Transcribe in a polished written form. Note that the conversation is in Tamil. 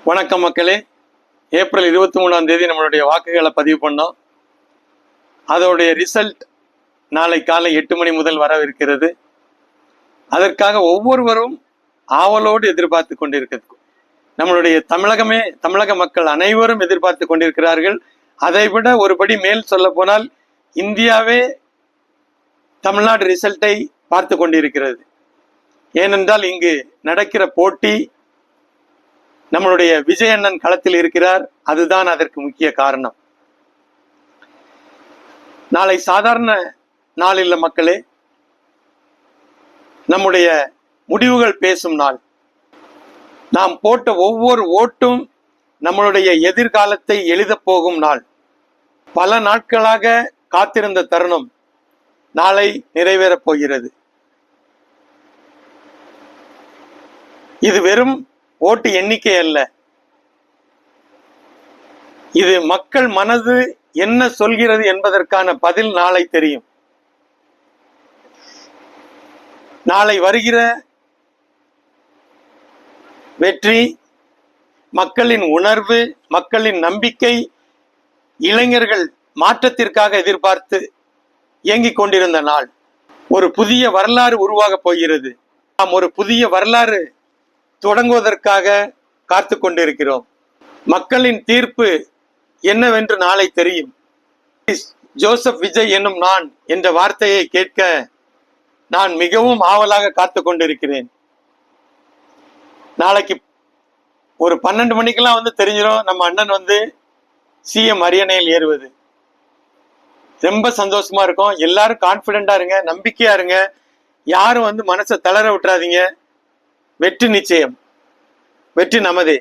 வணக்கம் மக்களே. ஏப்ரல் 23 நம்மளுடைய வாக்குகளை பதிவு பண்ணோம். அதோடைய ரிசல்ட் நாளை காலை 8 மணி முதல் வரவிருக்கிறது. அதற்காக ஒவ்வொருவரும் ஆவலோடு எதிர்பார்த்து கொண்டிருக்கிறது. நம்மளுடைய தமிழக மக்கள் அனைவரும் எதிர்பார்த்து கொண்டிருக்கிறார்கள். அதைவிட ஒருபடி மேல் சொல்ல போனால் இந்தியாவே தமிழ்நாடு ரிசல்ட்டை பார்த்து கொண்டிருக்கிறது. ஏனென்றால் இங்கு நடக்கிற போட்டி நம்மளுடைய விஜய் அண்ணன் களத்தில் இருக்கிறார். அதுதான் அதற்கு முக்கிய காரணம். நாளை சாதாரண நாள் இல்ல மக்களே, நம்முடைய முடிவுகள் பேசும் நாள். நாம் போட்ட ஒவ்வொரு ஓட்டும் நம்மளுடைய எதிர்காலத்தை எழுதப் போகும் நாள். பல நாட்களாக காத்திருந்த தருணம் நாளை நிறைவேறப் போகிறது. இது வெறும் ஓட்டு எண்ணிக்கை அல்ல, இது மக்கள் மனது என்ன சொல்கிறது என்பதற்கான பதில் நாளை தெரியும். நாளை வருகிற வெற்றி மக்களின் உணர்வு, மக்களின் நம்பிக்கை, இளைஞர்கள் மாற்றத்திற்காக எதிர்பார்த்து இயங்கிக் கொண்டிருந்த நாள். ஒரு புதிய வரலாறு உருவாகப் போகிறது. நாம் ஒரு புதிய வரலாறு தொடங்குவதற்காக காத்து கொண்டிருக்கிறோம். மக்களின் தீர்ப்பு என்னவென்று நாளை தெரியும். ஜோசப் விஜய் என்னும் நான் என்ற வார்த்தையை கேட்க நான் மிகவும் ஆவலாக காத்து கொண்டிருக்கிறேன். நாளைக்கு ஒரு 12 மணிக்கெல்லாம் தெரிஞ்சிடும் நம்ம அண்ணன் சிஎம் அரியணையில் ஏறுவது. ரொம்ப சந்தோஷமா இருக்கும். எல்லாரும் கான்பிடண்டா இருங்க, நம்பிக்கையா இருங்க. யாரும் மனசை தளர விட்டுறாதீங்க. வெற்றி நிச்சயம், வெற்றி நமதே.